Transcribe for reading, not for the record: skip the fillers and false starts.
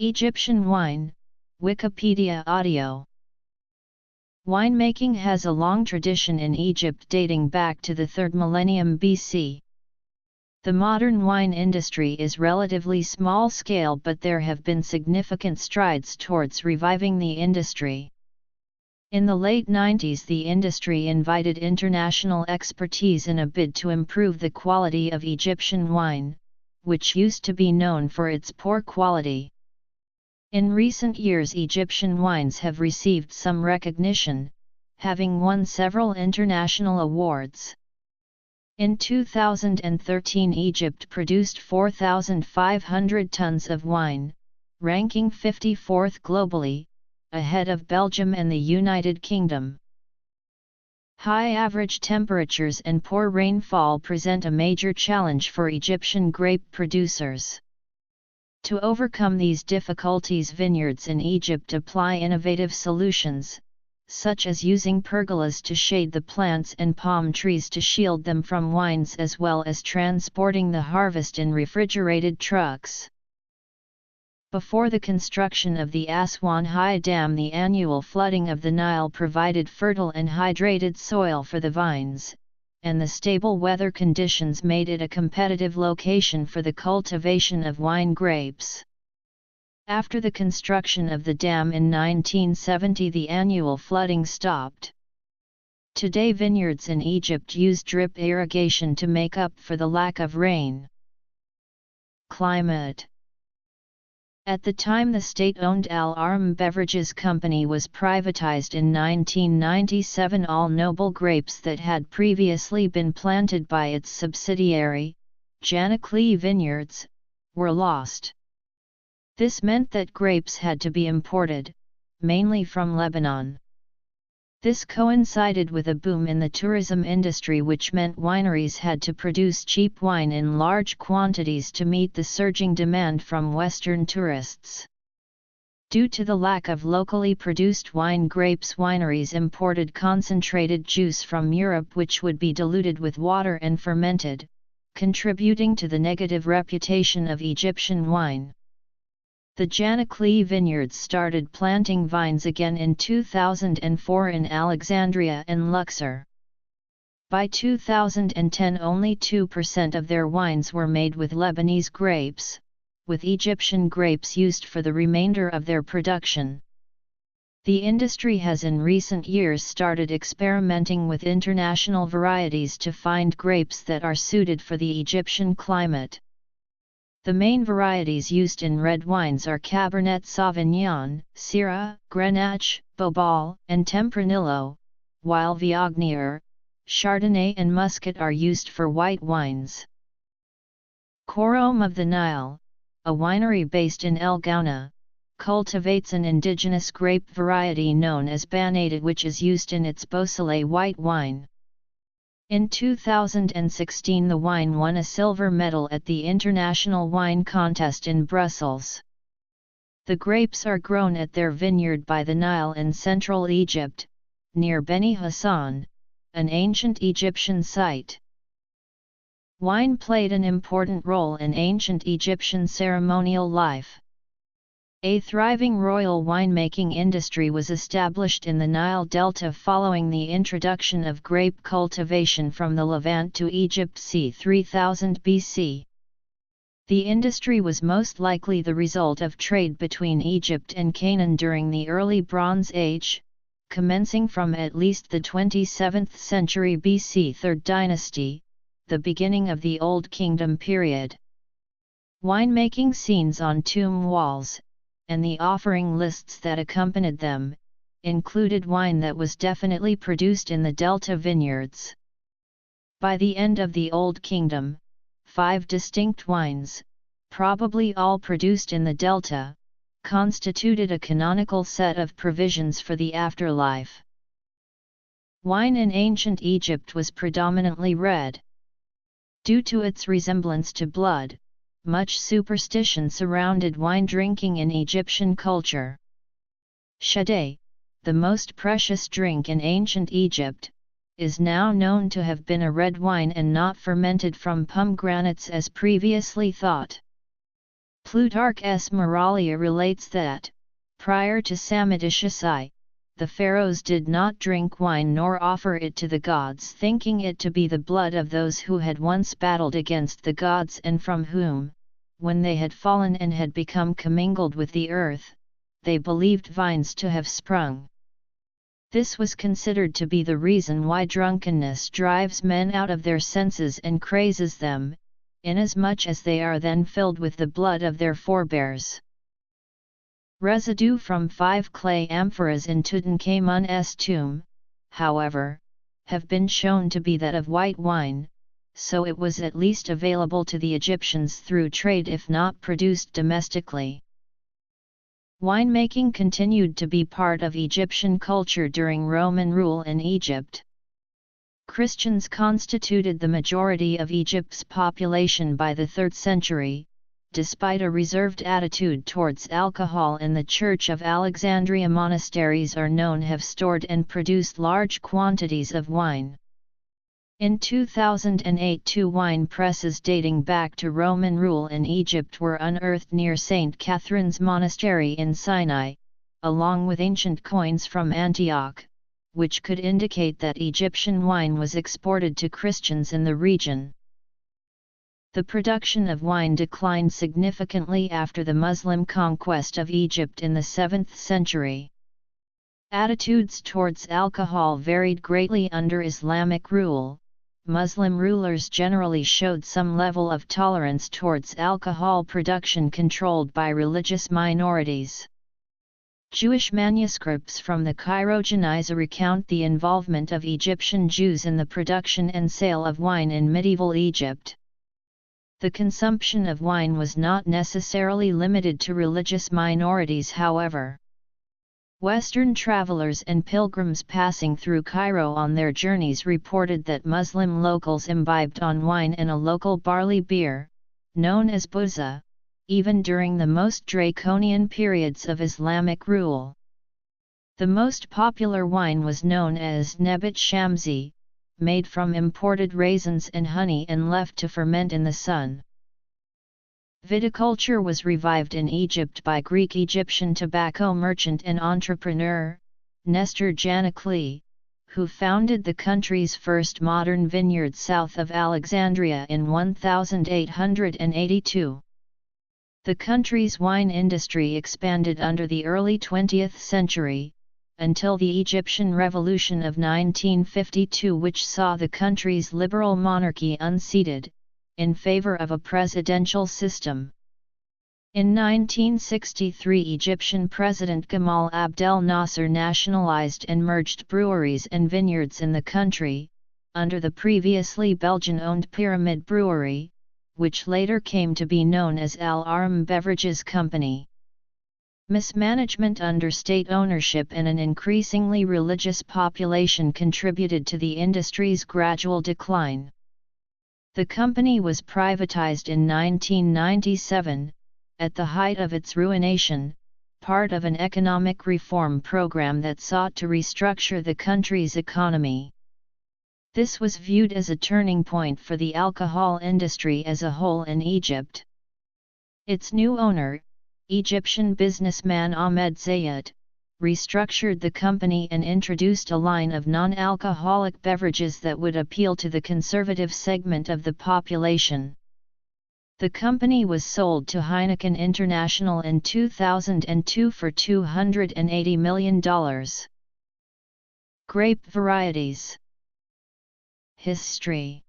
Egyptian wine, Wikipedia audio. Winemaking has a long tradition in Egypt dating back to the 3rd millennium BC. The modern wine industry is relatively small-scale, but there have been significant strides towards reviving the industry. In the late 90s, the industry invited international expertise in a bid to improve the quality of Egyptian wine, which used to be known for its poor quality. In recent years, Egyptian wines have received some recognition, having won several international awards. In 2013, Egypt produced 4,500 tons of wine, ranking 54th globally, ahead of Belgium and the United Kingdom. High average temperatures and poor rainfall present a major challenge for Egyptian grape producers. To overcome these difficulties, vineyards in Egypt apply innovative solutions, such as using pergolas to shade the plants and palm trees to shield them from winds, as well as transporting the harvest in refrigerated trucks. Before the construction of the Aswan High Dam, the annual flooding of the Nile provided fertile and hydrated soil for the vines, and the stable weather conditions made it a competitive location for the cultivation of wine grapes. After the construction of the dam in 1970, the annual flooding stopped. Today, vineyards in Egypt use drip irrigation to make up for the lack of rain. Climate. At the time the state-owned Al Arm Beverages Company was privatized in 1997, all noble grapes that had previously been planted by its subsidiary, Janakli Vineyards, were lost. This meant that grapes had to be imported, mainly from Lebanon. This coincided with a boom in the tourism industry, which meant wineries had to produce cheap wine in large quantities to meet the surging demand from Western tourists. Due to the lack of locally produced wine grapes, wineries imported concentrated juice from Europe, which would be diluted with water and fermented, contributing to the negative reputation of Egyptian wine. The Janakli Vineyards started planting vines again in 2004 in Alexandria and Luxor. By 2010, only 2% of their wines were made with Lebanese grapes, with Egyptian grapes used for the remainder of their production. The industry has in recent years started experimenting with international varieties to find grapes that are suited for the Egyptian climate. The main varieties used in red wines are Cabernet Sauvignon, Syrah, Grenache, Bobal, and Tempranillo, while Viognier, Chardonnay and Muscat are used for white wines. Korom of the Nile, a winery based in El Gouna, cultivates an indigenous grape variety known as Banata, which is used in its Beausoleil white wine. In 2016, the wine won a silver medal at the International Wine Contest in Brussels. The grapes are grown at their vineyard by the Nile in central Egypt, near Beni Hassan, an ancient Egyptian site. Wine played an important role in ancient Egyptian ceremonial life. A thriving royal winemaking industry was established in the Nile Delta following the introduction of grape cultivation from the Levant to Egypt c. 3000 BC. The industry was most likely the result of trade between Egypt and Canaan during the early Bronze Age, commencing from at least the 27th century BC, 3rd dynasty, the beginning of the Old Kingdom period. Winemaking scenes on tomb walls, and the offering lists that accompanied them, included wine that was definitely produced in the Delta vineyards. By the end of the Old Kingdom, 5 distinct wines, probably all produced in the Delta, constituted a canonical set of provisions for the afterlife. Wine in ancient Egypt was predominantly red. Due to its resemblance to blood, much superstition surrounded wine drinking in Egyptian culture. Shadeh, the most precious drink in ancient Egypt, is now known to have been a red wine and not fermented from pomegranates as previously thought. Plutarch's Moralia relates that, prior to Samodicius I, the pharaohs did not drink wine nor offer it to the gods, thinking it to be the blood of those who had once battled against the gods and from whom, when they had fallen and had become commingled with the earth, they believed vines to have sprung. This was considered to be the reason why drunkenness drives men out of their senses and crazes them, inasmuch as they are then filled with the blood of their forebears. Residue from 5 clay amphoras in Tutankhamun's tomb, however, have been shown to be that of white wine, so it was at least available to the Egyptians through trade if not produced domestically. Winemaking continued to be part of Egyptian culture during Roman rule in Egypt. Christians constituted the majority of Egypt's population by the 3rd century, despite a reserved attitude towards alcohol, and the Church of Alexandria monasteries are known have stored and produced large quantities of wine. In 2008, 2 wine presses dating back to Roman rule in Egypt were unearthed near St. Catherine's Monastery in Sinai, along with ancient coins from Antioch, which could indicate that Egyptian wine was exported to Christians in the region. The production of wine declined significantly after the Muslim conquest of Egypt in the 7th century. Attitudes towards alcohol varied greatly under Islamic rule. Muslim rulers generally showed some level of tolerance towards alcohol production controlled by religious minorities. Jewish manuscripts from the Cairo Geniza recount the involvement of Egyptian Jews in the production and sale of wine in medieval Egypt. The consumption of wine was not necessarily limited to religious minorities, however. Western travelers and pilgrims passing through Cairo on their journeys reported that Muslim locals imbibed on wine and a local barley beer, known as buzza, even during the most draconian periods of Islamic rule. The most popular wine was known as Nebat Shamsi, made from imported raisins and honey and left to ferment in the sun. Viticulture was revived in Egypt by Greek-Egyptian tobacco merchant and entrepreneur, Nestor Janikli, who founded the country's first modern vineyard south of Alexandria in 1882. The country's wine industry expanded under the early 20th century, until the Egyptian Revolution of 1952, which saw the country's liberal monarchy unseated, in favor of a presidential system. In 1963, Egyptian President Gamal Abdel Nasser nationalized and merged breweries and vineyards in the country, under the previously Belgian-owned Pyramid Brewery, which later came to be known as Al Arm Beverages Company. Mismanagement under state ownership and an increasingly religious population contributed to the industry's gradual decline. The company was privatized in 1997, at the height of its ruination, part of an economic reform program that sought to restructure the country's economy. This was viewed as a turning point for the alcohol industry as a whole in Egypt. Its new owner, Egyptian businessman Ahmed Zayat, restructured the company and introduced a line of non-alcoholic beverages that would appeal to the conservative segment of the population. The company was sold to Heineken International in 2002 for $280 million. Grape varieties. History.